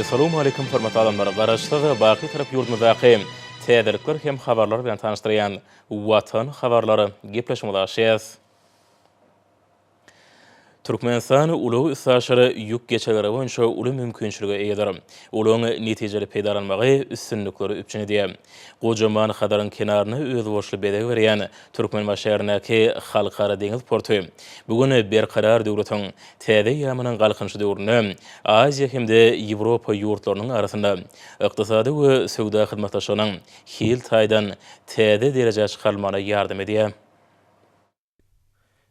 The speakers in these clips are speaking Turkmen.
Assalamu alaikum hormatly adamlar. Garaşdygy baky tarap ýurdumyzdaky täzelikler hem habarlar bilen tanışdyrýan Watan habarlary gepleşmegäşýäs. Türkmenistan ulu saşary ýük geçeleri boýunça uly mümkinçiligi eýedir. Uluň netijeli peýdalanmagy üstünlikleri üçin diýär. Gojaman hadaryň kenaryna öz boşly bedeg berýän Türkmen şäherindäki halkara deňiz porty bugun berkarar döwletiň täze ýamynyň galkynçy döwrüne Aziýa hemde Ýewropa ýurtlarynyň arasynda ykdysady we söwda hyzmatdaşlygynyň hil taýdan täze derejä çykarylmagyna ýardym edýär.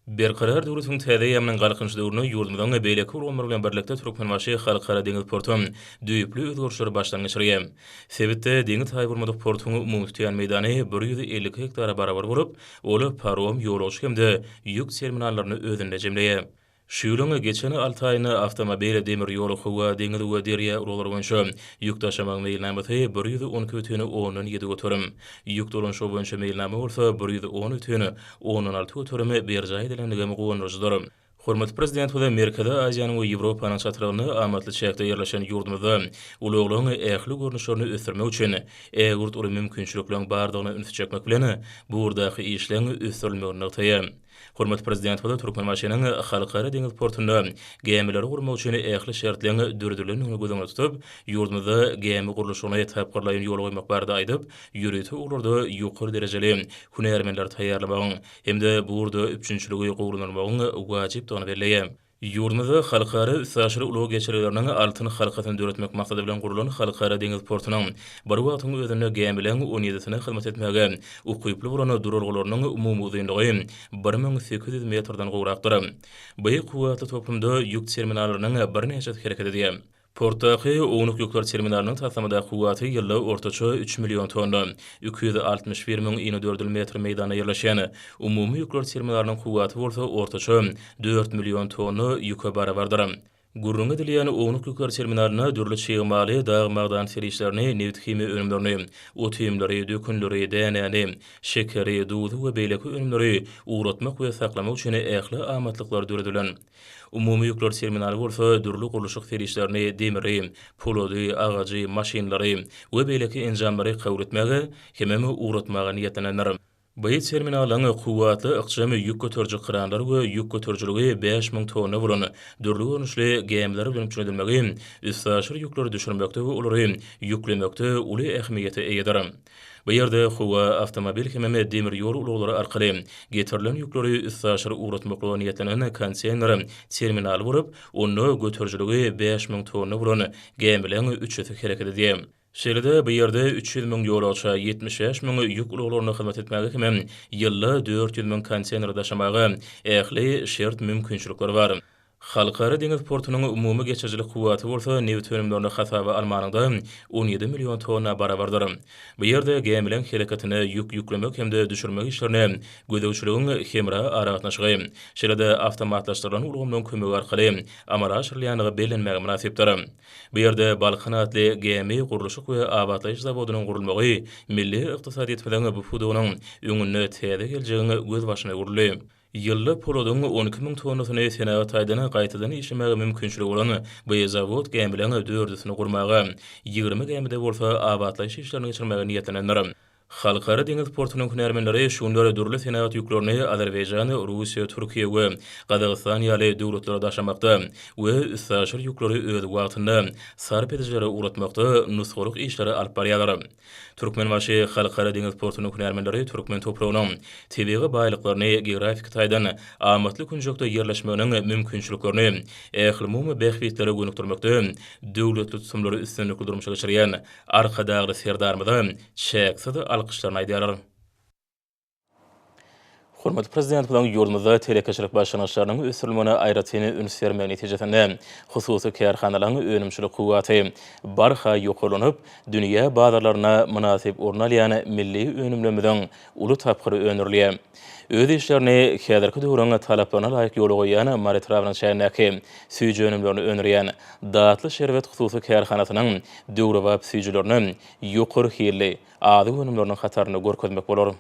Berkarar döwletiň täze ýamynyň galkynçy döwrüne ýurdumyzyň beýleki urganlar bilen birlikde Türkmenbaşy halkara deňiz porty düýpli özgörüşler başdan geçirýär. Sebitde deňiz taýburmadyk portyň umumy tutýan meýdany 150 hektara barabar bolup, oly parom, ýolajy hemde ýük terminallaryny özünde jemleýär. Şu ýylyň geçen 6 aýyny awtomobil demir ýoly howa deňiz we derýa urulary boýunça ýük taşymaň meýilnamaty 112,7 götürüm. Ýük dolanşy boýunça meýilnama bolsa 110,16 götürümi berja edilendigini goýanjydyr. Hormat prezident we Merkezi Aziýanyň we Ýewropanyň çatyrygyny amatly çäkde ýerleşen ýurdumyzda uluglaryň ähli görnüşlerini ösdürmek üçin egurt uly mümkinçilikleriň bardygyny üns çekmek bilen bu urdaky işleň ösdürilmegini taýýar. Hormat prezident we Türkmen maşynyň halkara deňiz portunda gemileri gurmak üçin ähli şertlerini dürdülenini gözüňe tutup, ýurdumyzda gemi gurulşyny tapgyrlaýan ýol goýmak barada aýdyp, ýüreti ularda ýokary derejeli hunermenler taýýarlamagyň hemde bu urda üçinçiligi gowrulmagyň wajyp dony berilýär. Ýurdumyzda halkara saşary ulu geçerileriniň altyn halkatyny döretmek maksady bilen gurulan halkara deňiz portunyň bir wagtyň özüne gemileň 17-sine hyzmat etmäge ukyply burany durulgalarynyň umumy uzunlygy 1800 metrden gowrakdyr. Bu kuwatly toplumda ýük terminallarynyň bir neçe hereket edýär. Portaky oňluk ýükler terminalynyň tasamada kuwaty ýylda ortaça 3 million tonna, 261.054 metr meýdana ýerleşýän. Umumy ýükler terminalynyň kuwaty bolsa ortaça 4 million tonna ýüke barabardyr. Gurrun edilýän oňluk ýükler terminalyna dürli çygymaly dagmagdan serişlerini, neft himi önümlerini, otymlary, dökünleri, dänäni, şekeri, duzy we beýleki önümleri uğratmak we saklamak üçin ähli amatlyklar düredilen. Umumy ýükler terminaly bolsa dürli gurulşyk serişlerini, demiri, polody, agajy, maşinlary we beýleki enjamlary kabul etmäge, hememi uğratmaga niýetlenenler. Bu terminalyň kuwatly ykjamy ýük götürjü kranlar we ýük götürjüligi 5000 tonna bolan dürli görnüşli gemiler bilen çöndürmegi üstaşyr ýükleri düşürmekde we olary ýüklemekde uly ähmiýete eýedir. Bu ýerde howa awtomobil hememe demir ýol ulugary arkaly getirilen ýükleri üstaşyr uğratmakla niýetlenen konteýner terminal borup, onu götürjüligi 5000 tonna bolan gemileň 3 hereket edýär. Şeýlede bu ýerde 300.000 ýolajy, 75.000 ýük uluglaryna hyzmat etmäge hem ýylda 400.000 konteýner daşamagy ähli şert mümkinçilikleri bar. Halkara deňiz portunyň umumy geçerjilik kuwaty bolsa neft önümlerini hasaba almanyňda 17 million tonna barabardyr. Bu ýerde gemileň hereketine ýük ýüklemek hemde düşürmek işlerini gödäwçiligiň hemra aratnaşygy. Şeýlede awtomatlaşdyrylan ulgamlaryň kömegi arkaly amara aşyrylýanyny belenmäge münasipdir. Bu ýerde balkanatly gemi gurulşyk we abadlaýyş zawodynyň gurulmagy milli ykdysadyýet bilen bu fudugynyň öňüne täze geljegini göz başyna gurulýar. Ýylda polodyň 12.000 tonnasyny senat aýdyna gaýtadan işlemege mümkinçiligi bolan bu zawod gemileň 4-süni gurmaga, 20 gemide bolsa abadlaýyş işlerini geçirmege niýetlenenler. Halkara deňiz portunyň hunermenleri şunlara dürli senat ýüklerini Azerbaýjan, Russiýa, Türkiýe we Gazagystan ýaly döwletlere daşamakda we üstaşyr ýükleri öz wagtynda sarp edijlere uğratmakda nusgalyk işleri alyp barýarlar. Türkmenbaşy halkara deňiz portunyň hunermenleri Türkmen topragynyň tebigy baýlyklaryny geografik taýdan amatly künjekde ýerleşmeginiň mümkinçiliklerini ähli mumy behbitlere gönükdirmekde döwletli tutumlary üstünlikli durmuşa geçirýän arkadagly serdarmyda çäksiz alkışlarını aýdýarlar. Hormat prezident bilen ýurdumyzda telekeşirik başlanýaşlarynyň ösürilmegine aýratyny üns bermek netijesinde hususy kärhanalaryň önümçilik kuwaty barha ýokalanyp, dünýä bazarlaryna münasip orun alýan milli önümlemeden uly tapgyry öňürilýär. Öz işlerini häzirki döwrüň talaplarına laýyk ýol goýan Maritrawynyň şäherindäki süýje önümlerini öňürýän Datly şerbet hususy kärhanasynyň döwre wap süýjelerini ýokary hilli ady önümleriniň hataryny görkezmek bolar.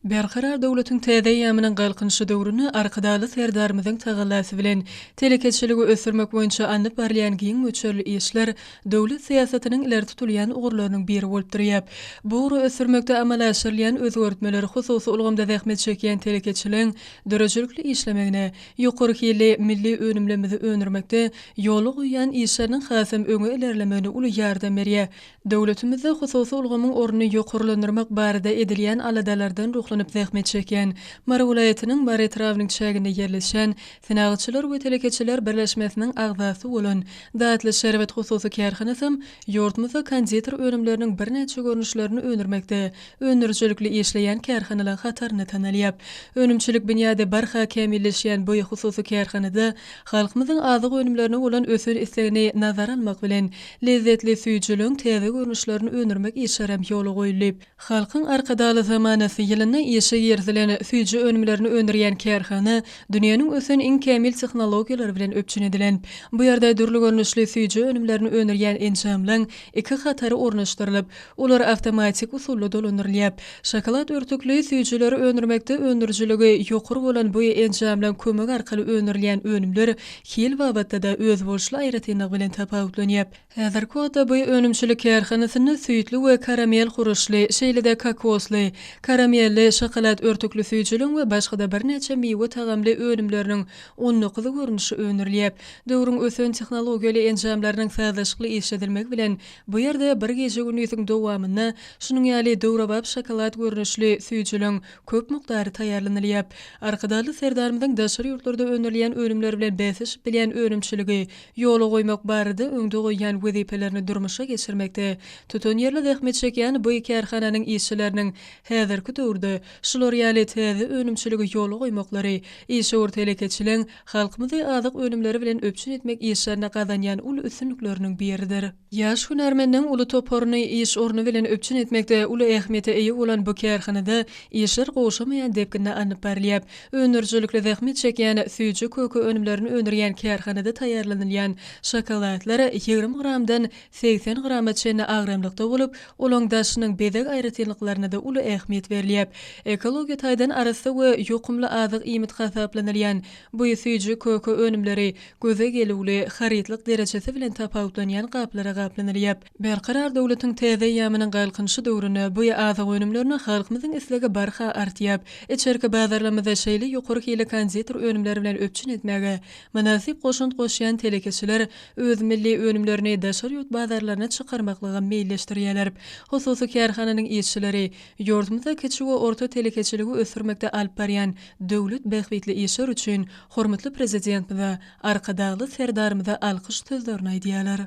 Berqarar dowlatyň täze ýamynyň galkynşy döwrüni arkadaly serdarmyzyň tagallasy bilen telekeçiligi ösürmek boýunça anyp barlayan giň möçürli işler dowlat siýasatynyň ileri tutulýan ugurlarynyň biri bolup durýar. Bu ugry ösürmekde amal aşyrylýan özgörtmeleri hususy ulgamda zähmet çekýän telekeçiligiň dörejilikli işlemegine, ýokary hili milli önümlerimizi önürmekde ýoly goýan işleriniň hasam öňe ilerlemegine uly ýardam berýär. Dowlatimizde hususy ulgamyň ornuny ýokarlandyrmak barada edilýän aladalardan ruhlanyp zähmet çekýän Mara welaýatynyň Mara etrawynyň çäginde ýerleşen Synagçylar we Telekeçiler Birleşmesiniň agzasy bolan Datly Şerwet hususy kärhanasy ýurtmyzda konditor önümleriniň birnäçe görnüşlerini önürmekde önürçilikli işleýän kärhanalar hataryny tanalýar. Önümçilik binýada barha kämilleşýän bu hususy kärhanada halkymyzyň azyk önümlerine bolan ösür islegini nazar almak bilen lezzetli süýjülüň täze görnüşlerini önürmek işarem ýoly goýulyp, halkyň arkadaly zamanasy ýylyna işe ýerdilen süýjü önümlerini önürýän kärhana dünýäniň ösen iň kämil tehnologiýalary bilen öpçünedilen. Bu ýerde dürli görnüşli süýjü önümlerini önürýän enjamlaň iki hatary ornaşdyrylyp, olar awtomatik usulla dolandyrylýar. Şokolad örtükli süýjüleri önürmekde önürjüligi ýokary bolan bu enjamlaň kömek arkaly önürilýän önümler hil babatda da öz bolşly aýratyny bilen tapawutlanýar. Häzirki wagtda bu önümçilik kärhanasyny süýtli we karamel huruşly, şeýle-de kakosly, karamelli şokolad örtükli süýjüliň we başga da birnäçe meýwe tagamly önümleriniň onluqly görnüşi öňürilýär. Döwrüň ösen tehnologiýaly enjamlarynyň sazlaşykly işledilmegi bilen bu ýerde bir gece günüňiň dowamyna şunyň ýaly döwrebap şokolad görnüşli süýjüliň köp mukdary taýýarlanylýar. Arkadaly serdarmyzyň daşary ýurtlarda öňürilýän önümler bilen bäsiş bilýän önümçiligi ýoly goýmak barada öňde goýan wezipelerini durmuşa geçirmekde tutan ýerli zähmet çekýän bu kärhananyň işçileriniň häzirki döwürde şular ýaly täze önümçiligi ýoly goýmaklary işe telekeçiligiň halkymyzy azyk önümleri bilen öpçün etmek işlerine gazanýan uly üstünlikleriniň biridir. Ýaş hünärmendiň uly toparyny iş ornu bilen öpçün etmekde uly ähmiýete eýe bolan bu kärhanada işler goşamaýan depkinde anyp barlyar. Önürjilikli zähmet çekýän süýjü kökü önümlerini önürýän kärhanada taýýarlanylýan şokoladlar 20 gramdan 80 gramaçe agremlikde bolup, olaň daşynyň bezek aýratynlyklaryna da uly ähmiýet berilýär. Ekologiýa taýdan arasy we ýokumly azyk iýmit hasaplanylýan bu süýjü kökü önümleri göze gelýäli haritlik derejesi bilen tapawutlanýan gaplara gaplanylýar. Berqarar dowlatyň täze ýamynyň galkynşy döwrüne bu azyk önümlerini halkymyzyň islegi barha artýar. Içerki bazarlamada şeýle ýokary hili konditor önümleri bilen öpçün etmege manasip goşunt goşýan telekeçiler öz milli önümlerini daşary ýurt bazarlaryna çykarmaklyga meýilleşdirýärler. Hususy kärhananyň işçileri ýurtmyzda kiçik we orta telekeçiligi ösürmekde alyp barýan döwlet behwitli işler üçin hormatly prezidentimize arkadaly serdarmyza alkyş sözlerini aýdýarlar.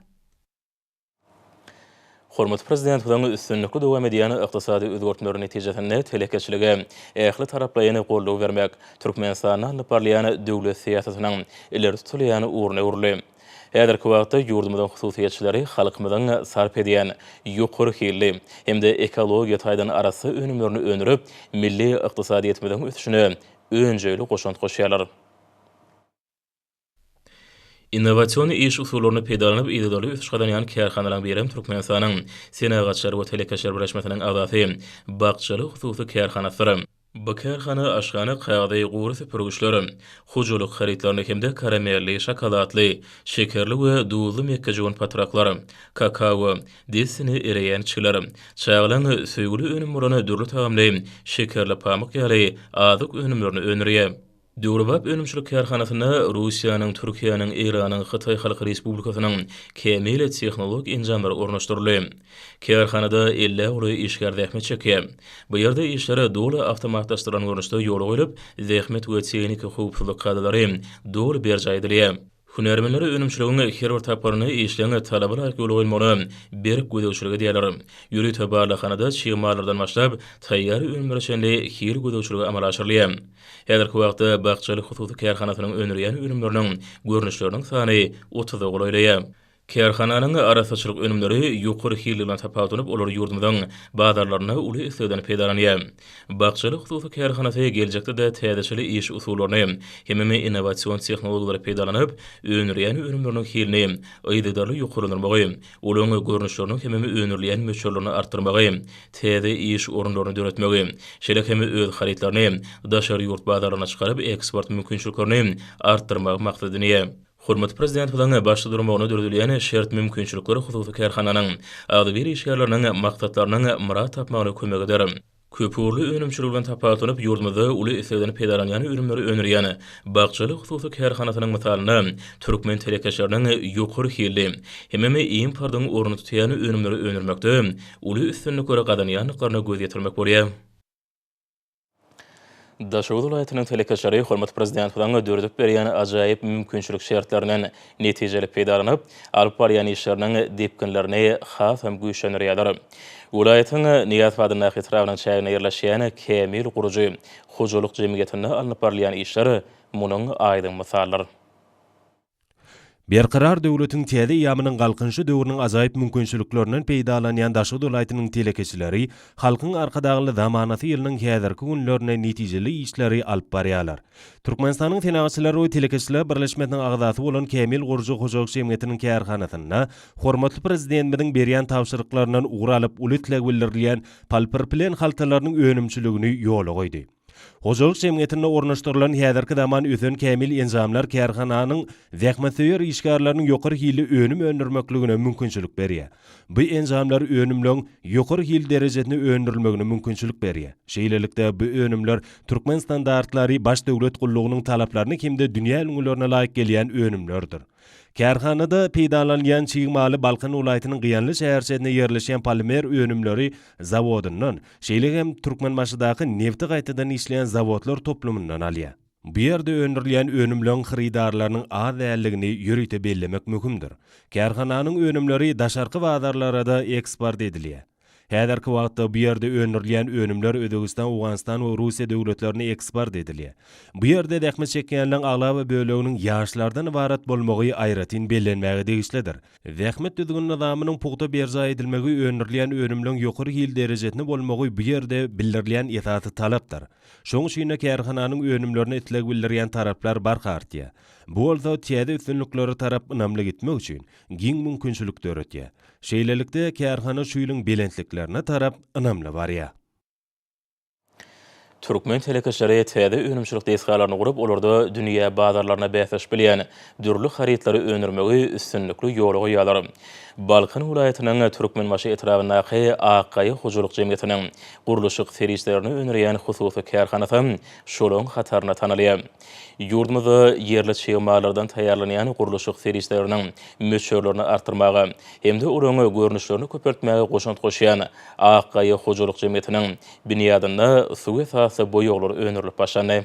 Hormatly prezident bilen üstünlikli dowam edýän ykdysady özgörtmeler netijesinde telekeçilige ähli taraplaryny gollaw bermek Türkmenistanyň alyp barýan döwlet siýasatynyň ileri tutulýan ugruna urly. Häzirki wagtda ýurdumyzyň hususiýetçileri halkymyzyň sarp edýän ýokary hilli hemde ekologiýa taýdan arasy önümlerini önürüp milli ykdysadyýetimiziň ösüşine öňjeli goşunt goşýarlar. Innovasion iş usullaryny peýdalanyp ýygydaly ösüş gadanýan kärhanalaryň biri Türkmenistanyň Synagçylar we Telekeçiler Birleşmesiniň agzasy Bakçyly hususy kärhanasy. Bu kärhana aşgany kagdy gury süpürgüçleri, hujuluk haritlaryny hemde karamelli, şokoladly, şekerli we duzly mekkejon patraklary, kakao, desini ereýän çylar, çaglan söýgüli önümlerini dürli tagamly, şekerli pamuk ýaly azyk önümlerini önürýär. Döwrebap önümçilik kärhanasyna Russiýanyň, Türkiýanyň, Iranyň, Hytaý Halk Respublikasynyň kämil tehnologik enjamlary ornaşdyryldy. Kärhanada 50 uly işgär zähmet çekýär. Bu ýerde işleri doly awtomatlaşdyran görnüşde ýoly goýulyp, zähmet we tehnik howpsuzlyk gadalary doly berje edilýär. Hünärmenleri önümçiligiň her bir taparyny işleňe talablara ýol goýmaly berip gödäwçiligi diýerler. Ýüri tabarlahanada çygymalardan başlap taýýar önümler şeýle her gödäwçiligi amal aşyrylýar. Häzirki wagtda Bakçyly hususy kärhanasynyň önürýän önümleriniň görnüşleriniň sany 30-a golaýlýar. Kärhananyň arasaçylyk önümleri ýokary hili bilen tapawutyp olar ýurdumyň bazarlaryna uly islegden peýdalanýar. Bakçylyk hususy kärhanasy geljekde-de täzeçili iş usullaryny hemme innowasion tehnologiýalary peýdalanyp, önürýän önümleriniň hilini ýygydarly ýokarlandyrmagy, olaryň görnüşlerini hemme önürleýän möçürlerini artdyrmagy, täze iş orunlaryny döretmegi, şeýle hemme öz haritlaryny daşary ýurt bazarlaryna çykaryp eksport mümkinçiliklerini artdyrmak maksadyny Hurmat prezident bilen başda durmagyny döredilýän şert mümkinçilikleri hususy kärhananyň ady bir iş ýerleriniň maksatlarynyň murat tapmagyna kömek eder. Köpürlü önümçilik bilen tapawutyp ýurdumyzda uly islegden peýdalanýan ürünleri önürýän bakçylyk hususy kärhanasynyň mysalyny türkmen telekeşleriniň ýokary hili hemme importyň orny tutýan ürünleri önürmekde uly üstünlikleri gadanýanlyklaryna göz ýetirmek bolýar. Daşary vilayatynyň telekeşleri hormat prezident bilen döredip berýän ajaýyp mümkinçilik şertlerinden netijeli peýdalanyp, alyp barýan işleriniň depkinlerini has hem güýçlendirýär. Vilayatyň Niýazbady nahyýatynyň çägine ýerleşýän Kemil Guruji hojalyk jemgyýetine alyp barýan işler munyň aýdyn mysallary. Berqarar döwletiň täze ýamynyň galkynşy döwrüniň azaýyp mümkinçiliklerinden peýdalanýan Daşary vilayatynyň telekeçileri halkyň arkadagyly zamanasy ýylynyň häzirki günlerine netijeli işleri alyp barýarlar. Türkmenistanyň tenagatçylary we telekeçiler birleşmesiniň agzasy bolan Kemil Guruji hojalyk jemgyýetiniň kärhanasyna hormatly prezidentimiň berýän tapşyryklaryndan ugur alyp ulytlek bildirilýän palpirplen haltalarynyň önümçiligini ýola goýdy. Hojalyk jemgyýetinde ornaşdyrylan häzirki zaman ösen kämil enzamlar kärhananyň zähmetseýer işgärlarynyň ýokary hili önüm öndürmekligine mümkinçilik berýär. Bu enzamlar önümleň ýokary hil derejesine öndürilmegine mümkinçilik berýär. Şeýlelikde bu önümler Türkmen standartlary baş döwlet gullugynyň talaplaryny kimde dünýä öňlerine laýyk gelýän önümlerdir. Kärhanada peýdalanýan çyýmaly Balkan welaýatynyň Gıyanly şäherçesine ýerleşýän polimer önümleri zawodundan, şeýle hem Türkmenbaşydaky nefti gaýtadan işleýän zawodlar toplumundan alýar. Bu ýerde öndürilýän önümleň hyrydarlarynyň az däligini ýörüýte bellemek möhümdir. Kärhananyň önümleri daşarky bazarlara da eksport edilýär. Häzirki wagtda bu ýerde öndürilýän önümler Özbegistan, Awganistan we Russiýa döwletlerine eksport edilýär. Bu ýerde dähmet çekýänleň aglaby böleginiň ýaşlardan ibarat bolmagy aýratyn bellenmäge degişlidir. Dähmet düzgün nizamynyň pugta berza edilmegi öndürilýän önümleň ýokary hil derejesine bolmagy bu ýerde bildirilýän esasy talapdyr. Şoň üçin kärhananyň önümlerini itlek bildirýän taraplar barkartýar. Bu bolsa täze üstünlikleri tarap ynamly gitmek üçin giň mümkinçilik döretýär. Şeýlelikde kärhana şuýlyň belentliklerine tarap ynamly barýar. Türkmen telekeşleri täze önümçilik desgalaryny gurup, olarda dünýä bazarlaryna bäsleş bilýän dürli haritlary önürmegi üstünlikli ýola goýýarlar. Balkan welaýatynyň Türkmenbaşy etrafyndaky Akaý hojalyk jemgyýetiniň guruluşyk serişlerini önürýän hususy kärhanasy şolaň hataryna tanalýar. Ýurdumyzda ýerli çyýmalardan taýýarlanýan guruluşyk serişleriniň möçürlerini artdyrmagy hemde olaryň görnüşlerini köpertmäge goşant goşýan Akaý hojalyk jemgyýetiniň binýadyna suw esasy boýaglary önürilip başlandy.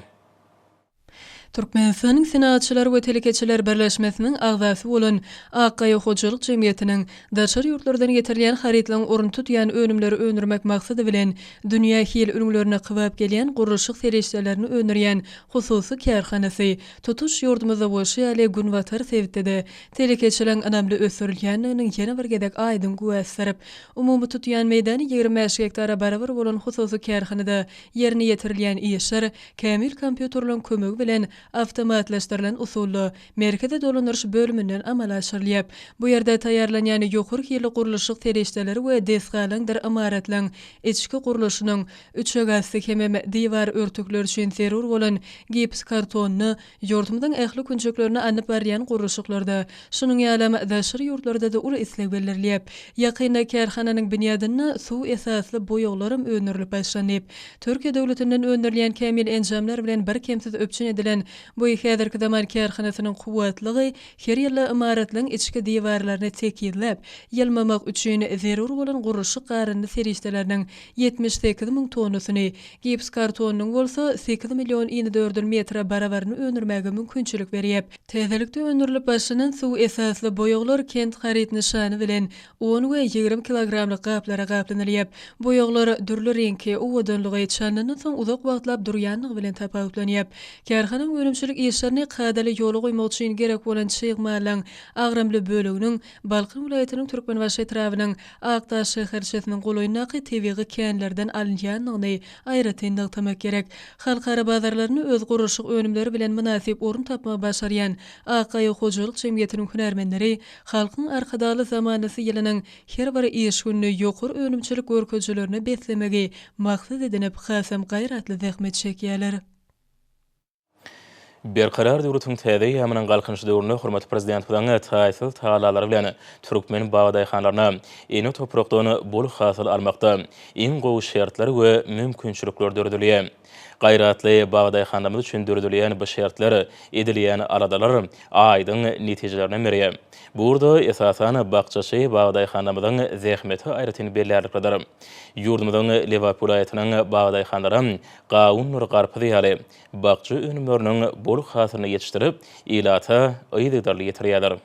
Türkmenistanyň Senatçylar we Telekeçiler Birleşmesiniň agzasy bolan Akaý hojalyk jemgyýetiniň daşary ýurtlardan getirilýän haritlaryň orny tutýan önümleri önürmek maksady bilen dünýä hil ürünlerine kybyp gelýän guruluşyk serişlerini önürýän hususy kärhanasy tutuş ýurdumyzda bolşaýaly gün watar sebitde telekeçileň önemli ösürilýänliginiň ýene bir gedek aýdyn güwäçdirip umumy tutýan meýdany 25 hektara barabar bolan hususy kärhanada ýerine ýetirilýän işler kämil kompýuterlaryň kömegi bilen awtomatlaşdyrylan usully merkeze dolanýyş bölümünden amal aşyrylýar. Bu ýerde taýýarlanýan ýokary hili guruluşyk serişleri we desgalandyr amaratlaryň içki guruluşynyň 3 gasy hemme diýwar örtükleri üçin zerur bolan gips kartonyny ýurdumyň ähli künçeklerini anyp barýan guruluşyklarda şunyň ýalam daşary ýurtlarda da uly isleg belirlýär. Ýakynda kärhananyň binýadyna suw esasly boýaglarym önürilip başlanyp, Türkiýe döwletinden önürilýän kämil enjamlar bilen bir kemsiz öpçün edilen bu häzirki zaman kärhanasynyň kuwatlygy her ýyly imaratlaryň içki diýwarlaryny tekidläp, ýylmamak üçin zerur bolan guruluşyk garyndy serişleriniň 78 000 tonusyny, gips kartonynyň bolsa 8 milyon 4 metre barabaryny önürmäge mümkinçilik berýär. Täzelikde önürilip başlanan suw esasly boýaglar kent harit nişany bilen 10 we 20 kilogramlyk gaplara gaplanylýar. Boýaglar dürli reňki, owadanlygy çanlanyň soň uzak wagtlap durýanlygy bilen tapawutlanýar. Kärhananyň önümçülük işlerini qadaly ýola goýmak üçin gerek bolan çygmalan agramly bölüginiň Balkyn vilayatynyň Türkmenbaşy etrawynyň Aktaş şäherçesiniň goloýnaky tebigy kenlerden alınýanyny aýratyndyk tamak gerek. Halkara bazarlaryny öz guruşyk önümleri bilen münasip orun tapmagy başarýan Akaý hojalyk jemgyýetiniň hünärmenleri halkyň arkadaly zamanasy ýylynyň her bir iş gününi ýokur önümçülük görkezlerini beslemegi maksat edinip hasam gaýratly zähmet çekýärler. Berqarar döwletiň täze ýamynyň galkynşy döwründe hormat prezident bilen taýsyl taýlalary bilen Türkmen bagdaýhanlaryna ene toprakdan bol hasyl almakda iň gowy şertler we mümkinçilikler dördülýär. Gaýratly bagdaýhanlarymyz üçin dördülýän bu şertler edilýän aladalar aýdyň netijelerine merýär. Burada esasan bakçaşy bagdaýhanlarymyzyň zähmeti aýratyn bellerlikdir. Ýurdumyzyň Lewap vilayatynyň bagdaýhanlary Gawun Nur Garpy ýaly bakçy önümleriniň bol hasylyny ýetişdirip ilata aýdydarly ýetirýärler.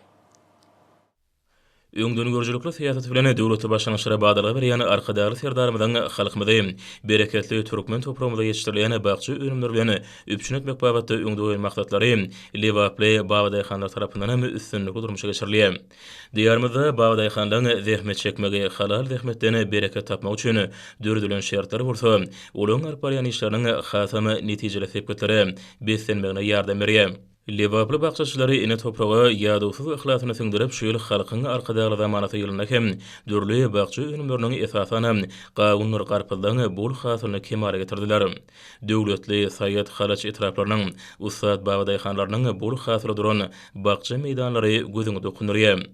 Öňden görjülükli siýasat bilen döwleti başlanýyşlara bagdaly berýän arkadaly serdarymyzyň halkymyzy bereketli türkmen topragymyza ýetişdirilýän bagçy önümleri bilen üpçün etmek babatda öňde goýulan maksatlary Lewaply bagdaýhanlar tarapyndan üstünlikli durmuşa geçirilýär. Diýarmyzda bagdaýhanlaryň zähmet çekmegi, halal zähmetden bereket tapmak üçin dördülen şertler bolsa, olaň arparýan işleriniň hasamy netijeli sepetleri beslenmegine ýardam berýär. Lewaply bakçaçylary ene topraga ýadusyz ihlasyny siňdirip şeýle halkyň arkadaly zamanasy ýylyna hem dürli bakçy önümleriniň esasana Gawun Nur Garpylyň bol hasylyny kemale getirdiler. Döwletli Saýat Halaç etraplarynyň ustad bagdaýhanlarynyň bol hasyly duran bakçy meýdanlary gözüňe dokunurýar.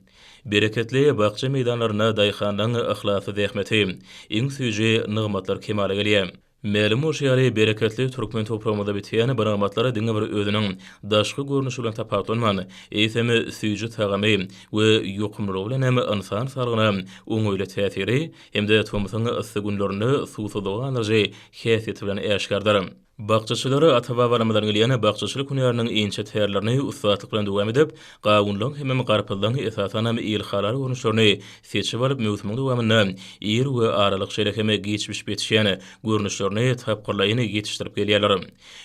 Bereketli bakçy meýdanlaryna daýhanlaryň ihlasy zähmeti, iň süýji nygmatlar kemale gelýär. Mälum bolýary bereketli türkmen topragymyzda bitýän baragmatlara diňe bir özüniň daşky görnüşi bilen tapawlanman, eýsemi süýji tagamy we ýokumly bilen hem insan sargyna oňoýly täsiri hemde tomysyň ysy günlerini suwsuzlygy enerji häsiýeti bilen eşgardyr. Bakçaçylary ata-babalarymyzdan gelýän bakçaçylyk hünäriniň ençe täýärlerini ustatlyk bilen dowam edip, Gawunlaryň hem Garpylyň esasan hem ilhalary görnüşlerini seçip alyp mewsumyň dowamynda ýer we aralyk şerekeme geçmiş betişýän görnüşlerini tapgyrlaýyny ýetişdirip gelýärler.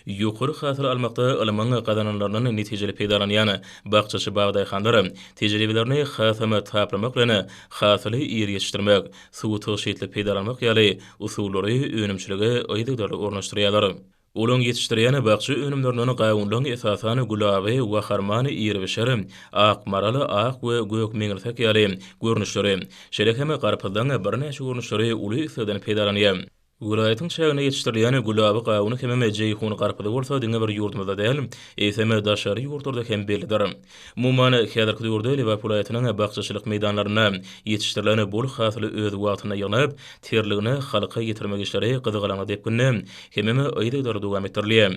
Ýokary hasyl almakda alymyň gazananlarynyň netijeli peýdalanýan bakçaçy bagdaýhanlary tejribelerini hasama taplamak bilen hasyly ýer ýetişdirmek, suwty şeýtlik peýdalanmak ýaly usullary önümçüligi aýdydarly ornaşdyrýarlar. Olaň ýetişdirýän bakçy önümleriniň gawunlaryň esasany gulaby we harmany ýeri beşeri, ak maraly, ak we gök meňirsek ýaly görnüşleri, şerekeme Garpylyň birnäçe görnüşleri uly ýerden peýdalanýar. Vilayatyň şäherine ýetişdirilýän gulaby gawyny hemme Jeyhun Garpyly bolsa diňe bir ýurdumyzda däl, eýseme daşary ýurtlarda hem bellidir. Mumman häzirki döwürde Lewap vilayatynyň bagçaçylyk meýdanlaryna ýetişdirilen bol hasyly öz wagtyna ýygynyp, terligini halka ýetirmek işleri gyzygalaňy dep günne hemme aýdydar dowam etdirilýär.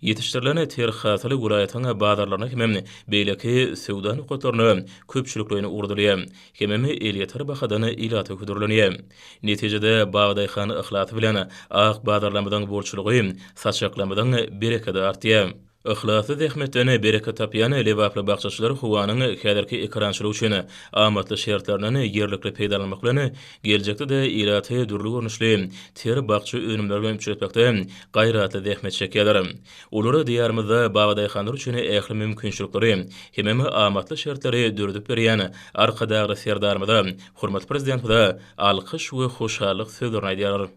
Ýetişdirilen ter hasyly vilayatyň bazarlaryna hem beýleki sowda nukatlaryny köpçüliklerini urdurýar. Hemme elýetar bahadan ilata ködürilýär. Netijede bagdaýhan ihlasy ak bazarlamydan bolçulugy, saçaklamydan bereketi artýar. Ihlasy zähmetden bereket tapýan Lewaply bagçaçylary howanyň häzirki ekrançylygy üçin amatly şertlerini ýerlikli peýdalanmak bilen geljekde ýeraty dürli görnüşli ter bagçy önümleri bilen üçetmekde gaýratly zähmet çekýärler. Olary diýarmyzda bagdaýhanlar üçin ähli mümkinçilikleri hem amatly şertleri dürdüp berýän arkadaly serdarymyza hormat prezidentimize alkyş we hoşallyk sözlerini aýdýarlar.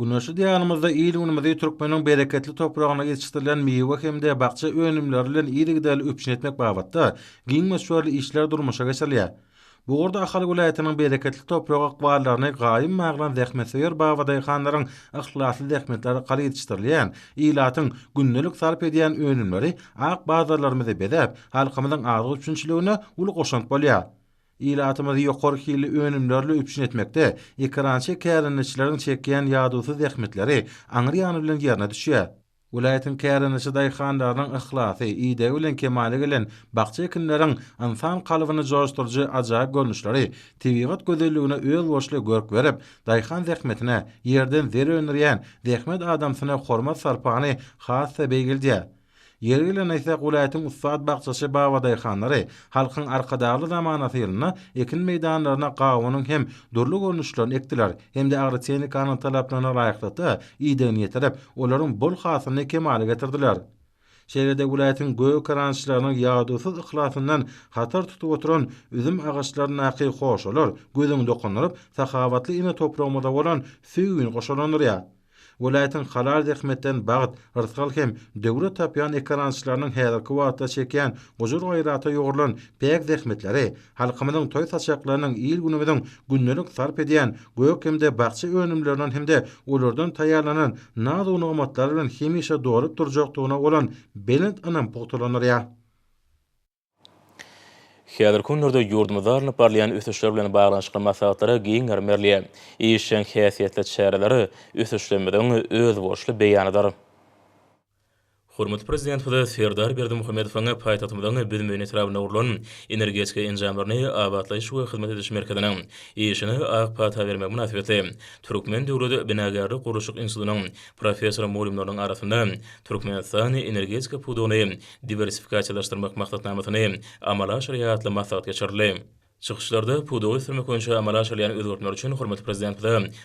Güneşi diýanymyzda ýylgynymyzy Türkmeniň bereketli topragyna ýetişdirilen meýwe hemde bakça önümleri bilen ýerigdäl öpüşin etmek babatda giň meşgul işler durmuşa geçirilýär. Bu gorda Ahal vilayatynyň bereketli topragy aqwallaryny gaýym maglan zähmetseýer bagdaýhanlaryň ihlasy zähmetleri galy ýetişdirilýän ýylatyň günnelik sarp edýän önümleri ak bazarlarymyzda bedäp halkymyzyň azyk üçinçiligine uly goşant bolýar. İlatymyzy ýokary hili önümlerle öpüşün etmekde, ekrançy kärinçileriň çekýän ýadusyz zähmetleri aňyrýany bilen ýerine düşýär. Vilayatyň kärinçi daýhanlarynyň ihlasy, ýide bilen kemale gelen bakça ekinleriň insan kalybyny joşturjy ajaýyp görnüşleri, tebigat gözelligine öz boşly görk berip, daýhan zähmetine ýerden zer önürýän zähmet adamsyna hormat sarpany has beýgildi. Yergilen ise vilayatyň ustad bagçaçy bagdaýhanlary halkyň arkadaly zamanasy ýylyna ekin meýdanlaryna gawunyň hem durly görnüşlerini ekdiler, hem de agritehnikanyň talaplaryna laýyklyda ýygyny ýetirip, olaryň bol hasylyny kemale getirdiler. Şeýlede vilayatyň göw karançylarynyň ýagdysız ihlasyndan hatar tutup oturan üzüm agaçlaryna aky hoşalar gözüň dokunup sahawatly ine topragymyzda bolan süýgün goşalandyr ýa. Vilayatyň halal zähmetden bagyt rızgal hem döwlet tapýan ekrançylarynyň häzirki wagtda çekýän gojur gaýrata ýogurulan bäg zähmetleri halkymyzyň toý saçaklarynyň ýyl günümiň günnelik sarp edýän göýük hemde bagçy önümlerinden hemde olardan taýýarlanan naz unumatlary bilen hemişe dorup durjakdygyna bolan belent anam pogtalanýar ýa. Häzir günlerde ýurdumyzda parlayan ösüşler bilen baglanşyk maslahatlara giň ermerliýe. Işin häsiýetli çäreleri ösüşlemeden öz boşly beýanydyr. Hormat Prezident Serdar Berdimuhammedowyň paýtagtymyň bilmegine etrabyna urulan energetika enjamlaryny abatlaýyş we hyzmat ediş merkeziniň işini agpata bermek münasibetli Türkmen Döwlet Binagarlyk Guruşyk Institutynyň professor mulimlarynyň arasynda Türkmenistan energetika puduny diversifikasiýalaşdyrmak maksatnamasyny amala aşyrýatly maslahat geçirildi. Çykyşlarda puduny sürmek boýunça amala aşyrýan özgertler üçin Hormat Prezident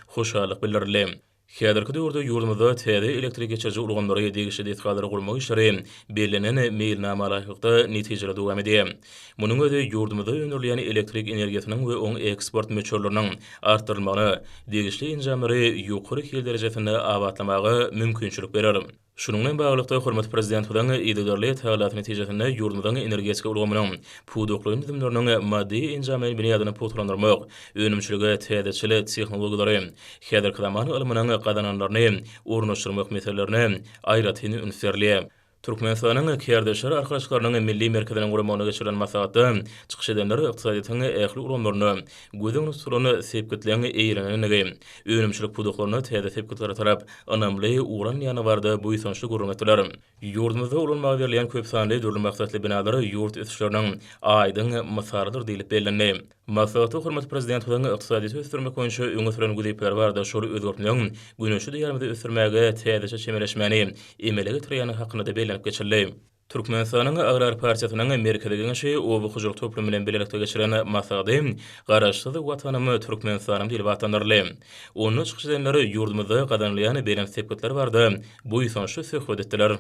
hoşallyk bildirildi. Häzirki döwürde ýurdumyzda täze elektrik geçirji urganlary degişli etgalary gurmak işleri belenen meýilnama alaýykda netijeler dowam edýär. Munyň özi ýurdumyzda öňürleýän elektrik energiýasynyň we oň eksport möçürleriniň artdyrylmagyny, degişli enjamlary ýokary hil derejesinde abatlamagy mümkinçilik berer. Şununla bağlılıkta Hormat Prezidentliğinin ididarly tägälat netijesinde ýurdumyzyň energetika ulgamynyň pudokly nizamlarynyň maddi enjamy biniýadyny potlandyrmak, önümçiligi täzeçili tehnologiýalary, häzirki zaman ilminiň gadananlaryny ornaşdyrmak meselelerini aýratyn ünserliýär. Türkmenistanyň kärdeşler arkadaşlarynyň milli merkeziniň guramagyna geçirilen maslahatda çykyş edenler ykdysadyň ähli ulanlaryny gözüň tutulyny sepketlerini eýlenenigi, önümçilik pudoklaryny täze sepketlere tarap anamly uran ýany barda bu ýysançly gurulmadylar. Ýurdumyzda ulanmagy berilýän köp sanly döwlet maksatly binalary ýurt ösüşleriniň aýdyň masarydyr diýilip bellendi. Maslahatda Hormat Prezidentligiň ykdysady ösdürmek boýunça öňe süren güýpler barda şol özgertmeleň güneşi diýermede ösdürmäge täzeçe çemereşmäni emele getirýäni hakynda da bellenip geçirildi. Türkmenistanyň Agrar Partiýasynyň merkezigi geňşi obu hujur toplum bilen birlikde geçiren maslahaty garaşsyz watanymy Türkmenistanym diýip atandyrly. Onu çykyş edenleri ýurdumyzda gadanlaýan beren sepketler barda bu ýysançly söhbet etdiler.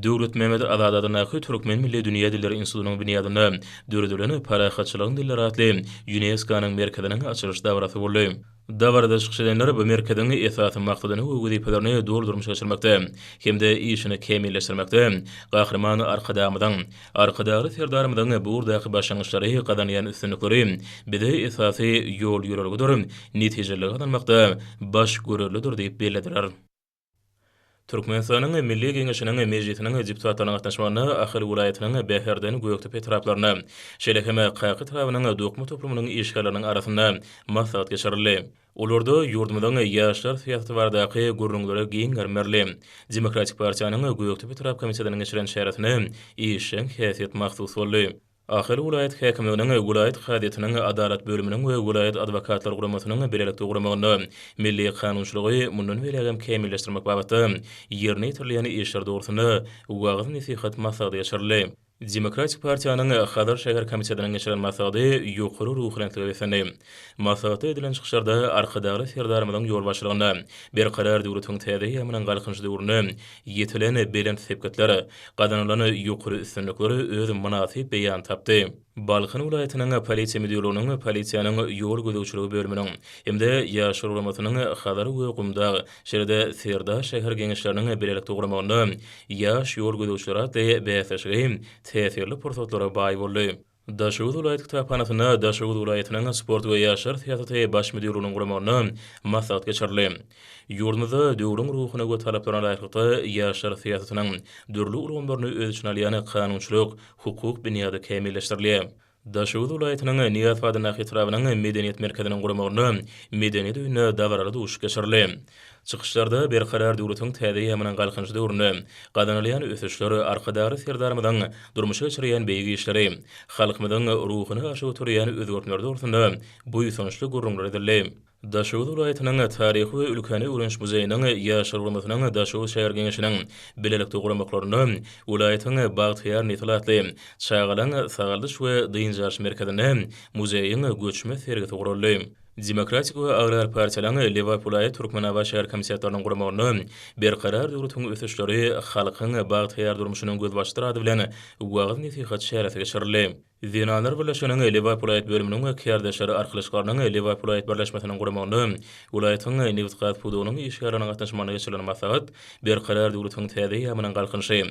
Döwlet Mehmet Azadadyň Türkmen Milli Dünýä Dilleri Institutynyň binýadyny döwletlerine parahatçylygyň dilleri atly UNESCO-nyň merkeziniň açylyş dawarasy boldy. Dawarda çykyş edenler bu merkeziň esasy maksadyny we wezipelerini doldurmuşa geçirmekde, hemde işini kemilleşdirmekde. Gahrman arkadagy serdarymyň bu urdaky başlangyçlary gadanýan üstünlikleri bize esasy ýol ýörelgidir, netijeleri gadanmakda baş görelidir diýip bellädiler. Türkmenistanyň Milli Geňeşiniň mejlisiniň deputatlarynyň gatnaşmagyna Ahir welaýatynyň Beherden Göýektepe taraplaryna, şeýleheme Qaky tarapynyň dokma toplumynyň işgalarynyň arasynda maslahat geçirildi. Olarda ýurdumyzyň ýaşlar syýasaty baradaky gurrunglary giň germerli. Demokratik Partiýanyň Göýektepe tarap komissiyanyň geçiren şäherine işin häsiýet mahsus boldy. Ahir welaýat häkimliginiň welaýat hadytynyň adalet bölüminiň we welaýat adwokatlar guramasynyň berelikde guramagyny milli kanunçylygy mundan beregem kemilleşdirmek babatda ýerine ýetirilýän işler dogrusynda wagty nasihat maslahaty geçirildi. Demokratik Partiýanyň Hadar şäher komissiyanyň geçiren maslahaty ýokary ruhlantyga besendi. Maslahatda edilen çykyşlarda arkadagy serdarymyň ýol başlygynda berkarar döwletiň täze ýamynyň galkynçy döwrüne ýetilen belent sepketler, gadanlany ýokary üstünlikleri öz münasip beýan tapdy. Balkın welaýatynyň polisiýa müdürlüğiniň polisiýanyň ýol gözegçiligi bölüminiň hemde ýaşar ulamasynyň Hadar we Gumda şeýlede Serdar şäher geňeşleriniň berelikde guramagyny ýaş ýol gözegçileri diýip beýasşygy täsirli pursatlara baý boldy. Daşawud welaýat kitapxanasyna Daşawud welaýatynyň sport we ýaşar syýasaty baş müdürlüğiniň guramagyny maslahat geçirildi. Ýurdumyzda döwrüň ruhyna we talaplaryna laýykly ýaşar syýasatynyň dürli urumlaryny öz içine alýan kanunçylyk, hukuk binýady kemilleşdirilýär. Daşawud welaýatynyň Niýat Fadyn Ahytrawynyň medeniýet merkeziniň guramagyny medeniýet öýüne dawarary duş geçirildi. Çykyşlarda berkarar döwletiň täze ýamynyň galkynçy döwrüne gadanlaýan ösüşleri arkadagy serdarymyň durmuşa geçirýän beýgi işleri, halkymyň ruhyny aşyp oturýan özgertler döwründe bu ýysançly gurrunlar edildi. Daşawud welaýatynyň taryhy we ülkeni öwrenç muzeýiniň ýaşar ulamasynyň Daşawud şäher geňeşiniň bilelikde guramaklaryny welaýatyň Bagtyar Nitlatly çağalan sagaldyş we dynjaş merkezine muzeýiň göçme sergisi guruldy. Demokratik we Agrar partiýalaryň Liverpool Türkmenaba şäher komissiyatlarynyň guramagyny berkarar döwletiň ösüşleri halkyň bagtyar durmuşynyň göz başdyrady bilen uwagyň netihat şäherete geçirildi. Zinalar birleşiginiň Liverpool bölüminiň kärdeşleri arkalyşlarynyň Liverpool birleşmesiniň guramagyny ulaýatyň Newcastle futbolunyň işgärine gatnaşmagyna geçirilen maksat berkarar döwletiň täze ýamynyň galkynşy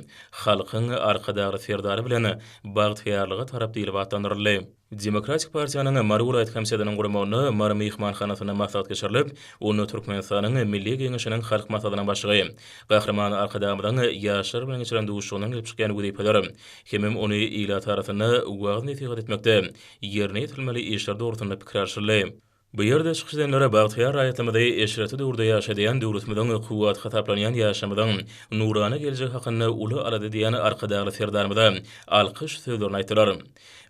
halkyň arkadagy serdary bilen bagtyarlyga tarap diýilip atandyryldy. Demokratik partiýanyň Margulayt komissiyanyň guramagyny Mar mehmanhanasyna maksat geçirilip, onu Türkmenistanyň Milli Geňeşiniň halk maslahatynyň başlygy, Gahrman arkadamyň ýaşlar bilen geçiren duşugynyň gelip çykýan güýpler. Hemem ony ýyla tarasyna uwagyny netihat etmekde, ýerine ýetilmeli işler dogrusynda pikirleşildi. Bu ýerde çykyşdanlara bagtyar aýatlamada eşreti döwürde ýaşadyan döwletimiň kuwat hataplanýan ýaşamyň nurany geljek hakyny uly alady diýen arkadagy serdarmyda alkyş sözlerini aýtdylar.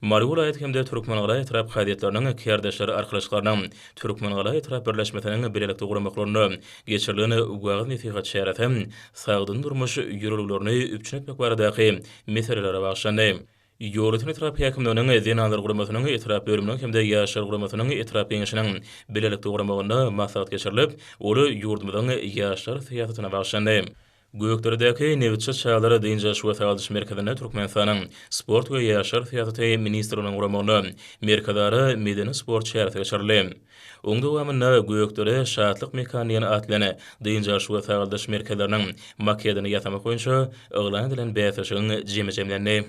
Margulayt hemde Türkmenlere etrap haýatlarynyň kärdeşleri arkalyşlarynyň Türkmenlere etrap birleşmesiniň bilelikde guramaklaryny geçirileni uwagyny netihat şäherete sagdyn durmuş ýürülerini üpçünetmek baradaky meselelere bagşlandy. Ýöwletini etrap häkimläriniň zinalar guramasynyň etrap bölüminiň hemde ýaşar guramasynyň etrap geňeşiniň bilelikde guramagyna maksat geçirilip, oly ýurdumyň ýaşlar syýasatyna bagşlandy. Gökderdäki Newitçe çağları diýince şu taýaldyş merkezine Türkmenistanyň sport we ýaşar syýasaty ministriniň guramagyny merkezlary medeni sport şäherete geçirildi. Oňda dowamyna Gökdere şatlyk mekaniýany atlany diýince şu taýaldyş merkezleriniň makedyny ýatamak boýunça eglan edilen bäsişiň jemlendi.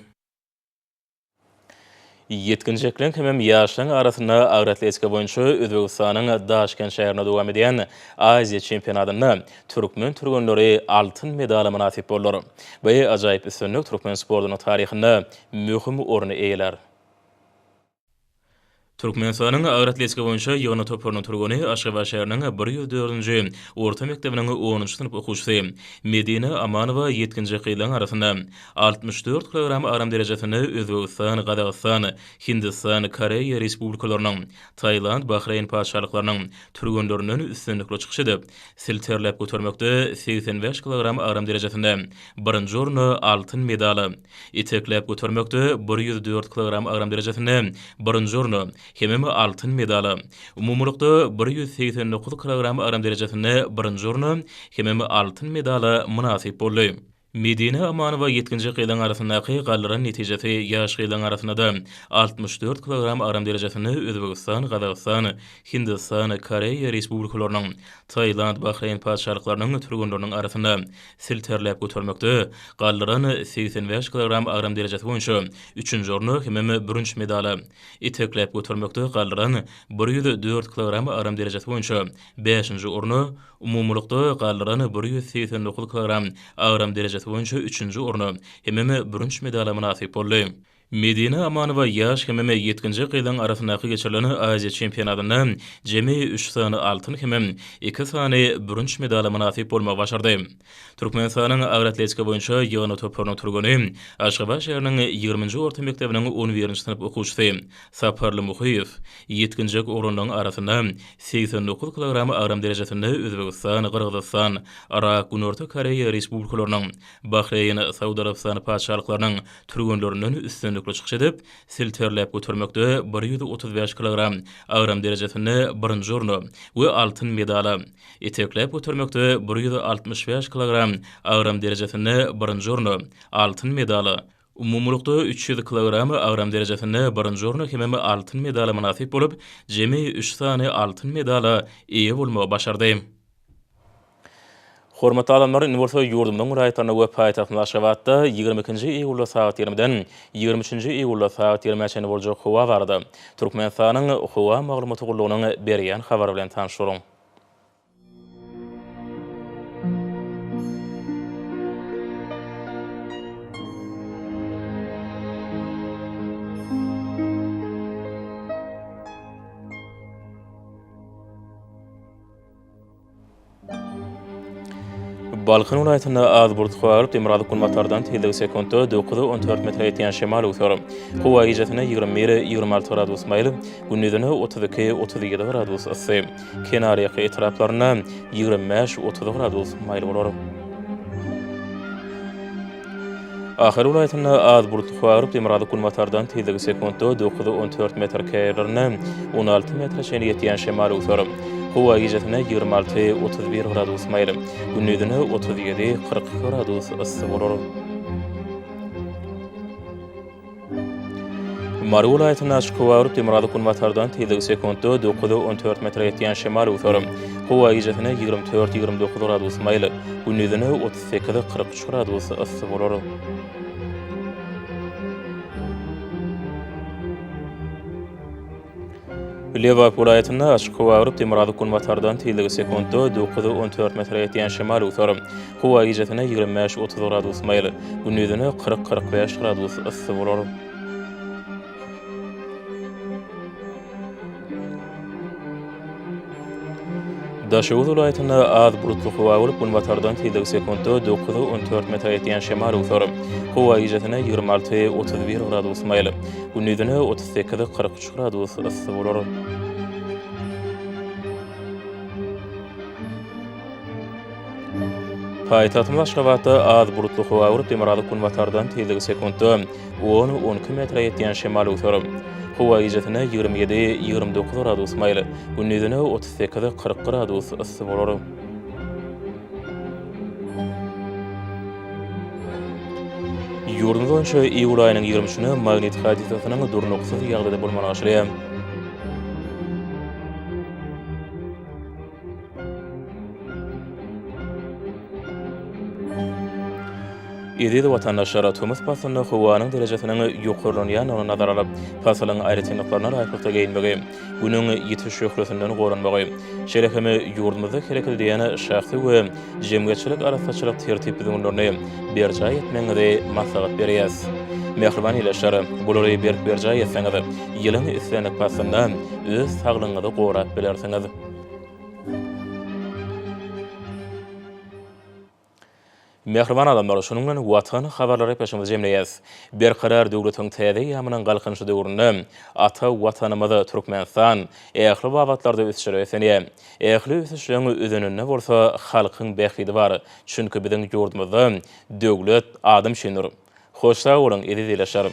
Yetkinjeklerin hemem ýaşlaryň arasyna agratletika boýunça Özbegistanyň Daşkent şäherinde dowam edýän Aziýa çempionatyna türkmen türgenleri altyn medala munasip boldyr. Bu ajaýyp üstünlük türkmen sportunyň taryhynda möhüm orny eýler. Türkmenistanyň agratletika boýunça ýygyny toparynyň turgany Aşgabat şäheriniň 104-nji orta mekdebining 10-njy sınıf okuwçysy Medine Amanowa 7-nji gyýlan arasynda 64 kilogram aram derejesini Özbegistan, Gazaqstan, Hindistan, Koreýa respublikalarynyň, Taýland, Bahreyn paşalyklarynyň turgenlerinden üstünlikle çykyş edip, silterläp götürmekde 85 kilogram aram derejesinde 1-nji orny altyn medali, itekläp götürmekde 104 kilogram aram derejesinde 1-nji orny hemem altyn medali. Umumlykda 189 kilogram aram derejesinde 1-nji orny hemem altyn medali munasip boldy. Medine Amanowa 7-nji gyýlan arasyndaky gallaran netijesi ýaş gyýlan arasynda 64 kilogram aram derejesini Özbegistan, Gazaqstan, Hindistan, Koreýa respublikalarynyň, Taýland, Bahreyn paşalyklarynyň turgenleriniň arasynda silterläp götürmekde gallaran 85 kilogram aram derejesi boýunça 3-nji orny hemem 1-nji medali, itekläp götürmekde gallaran 104 kilogram aram derejesi boýunça 5-nji orny, umumlykda gallaran 189 kilogram aram derejesi boýunça 3-nji orny hemem 1-nji medala munasip boldy. Medine Amanowa ýaş hemem 7-nji gyýlan arasyndaky geçirilen Aziýa çempionatyna jemi 3 sany altyn hemem 2 sany 1-nji medala munasip bolmak başardy. Türkmenistanyň agratletika boýunça ýygyny toparynyň turgany Aşgabat şäheriniň 20-nji orta mekdebiniň 11-nji sınıf okuwçysy Saparly Muhyýew 7-nji orunlaryň arasynda 89 kilogram aram derejesinde Özbegistan, Gırgyzstan, Irak, Günorta Koreýa respublikalarynyň, Bahreyn, Saudy Arabistany paşalyklarynyň turgenlerinden üstün çykyş edip, silterläp götürmekde 135 kilogram agram derejesinde 1-nji orny we altyn medali, itekläp götürmekde 165 kilogram agram derejesinde 1-nji orny altyn medali, umumlykda 300 kilogram agram derejesinde 1-nji orny hemem altyn medali munasip bolup, jemi 3 sany altyn medali eýe bolmagy başardy. Hormatly alamlar, Universal ýurdumyň raýatyna we paýtagtyň Aşgabatda 22-nji iýulda saat 20-den 23-nji iýulda saat 20-çe boljak howa bardy. Türkmenistanyň howa maglumaty gurulugynyň berýän habary bilen tanışyryň. Balkan vilayetinde az burt howaryp demiraly kunmatardan tezligi sekundda 9-14 metr ýetýän şemal öwür. Howa ýejetine 20-26 gradus maýly, gündüzine 32-37 gradus ysy. Kenariýa etraplaryna 25-30 gradus maýly bolar. Ahir ulaytyna az bulutly hawaryp demirady kulmatardan tezligi sekundda 9-14 metr käýlerini 16 metr şeýle ýetýän şemal uçar. Hawa gijetine 26-31 gradus maýly. Gündüzine 37-40 gradus ysy bolar. Mary ulaytyna açyk hawaryp demirady kulmatardan tezligi sekundda 9-14 metr ýetýän şemal uçar. Hawa gijetine 24-29 gradus maýly. Gündüzine 38-43 gradus ysy bolar. Liverpool vilayatyna açyk hawaryp demirady kulmatardan tezligi sekundda 9-14 metr ýetýän şemal uçar. Hawa gijetine 25-30 gradus maýly. Gündüzine 40-45 gradus ysy bolar. Daşowuz vilayatyna az bulutly hawaryp kulmatardan tezligi sekundda 9-14 metr ýetýän şemal uçar. Hawa gijetine 26-31 gradus maýly. Gündüzine 38-43 gradus ysy bolar. Paýtagtyň Aşgabatda az bulutly hawaryp demirady kulmatardan tezligi sekundda 10-12 metr ýetýän şemal uçar. Hawa gijetine 27-29 gradus maýly. Gündüzine 38-40 gradus ysy bolar. Ýurdumyz boýunça iýul aýynyň 23-nä magnetik hadisasynyň durnuksyz ýagdaýda bolmany aşyrýar. Edidi watandaşlara tömüs pasyny howanyň derejesiniň ýokarlanýanyny nazar alyp, pasylyň aýratynlyklaryna raýatlyqda geýinmegi, günüň ýetiş şöhretinden goranmagy, şerekemi ýurdumyzda kerekli diýen şahsy we jemgyýetçilik arasaçylyk tertiplerini berjay etmeginde maslahat berýär. Mehriban ýeleşler, bulary berjay etseňiz, ýylyň islenek pasyndan öz saglygyňyzy gorap bilersiňiz. Mehriban adamlar şonuň bilen watan habarlary peşimize jemleýäs. Berkarar döwletiň täze ýamynyň galkynşy döwründe ata watanymyzy Türkmenistan ähli babatlarda ösýärýär. Ähli ösüşleň özününe bolsa halkyň bähidi bar. Çünki biziň ýurdumyzda döwlet adam şenur. Hoşsa bolan, edil ýeleşer.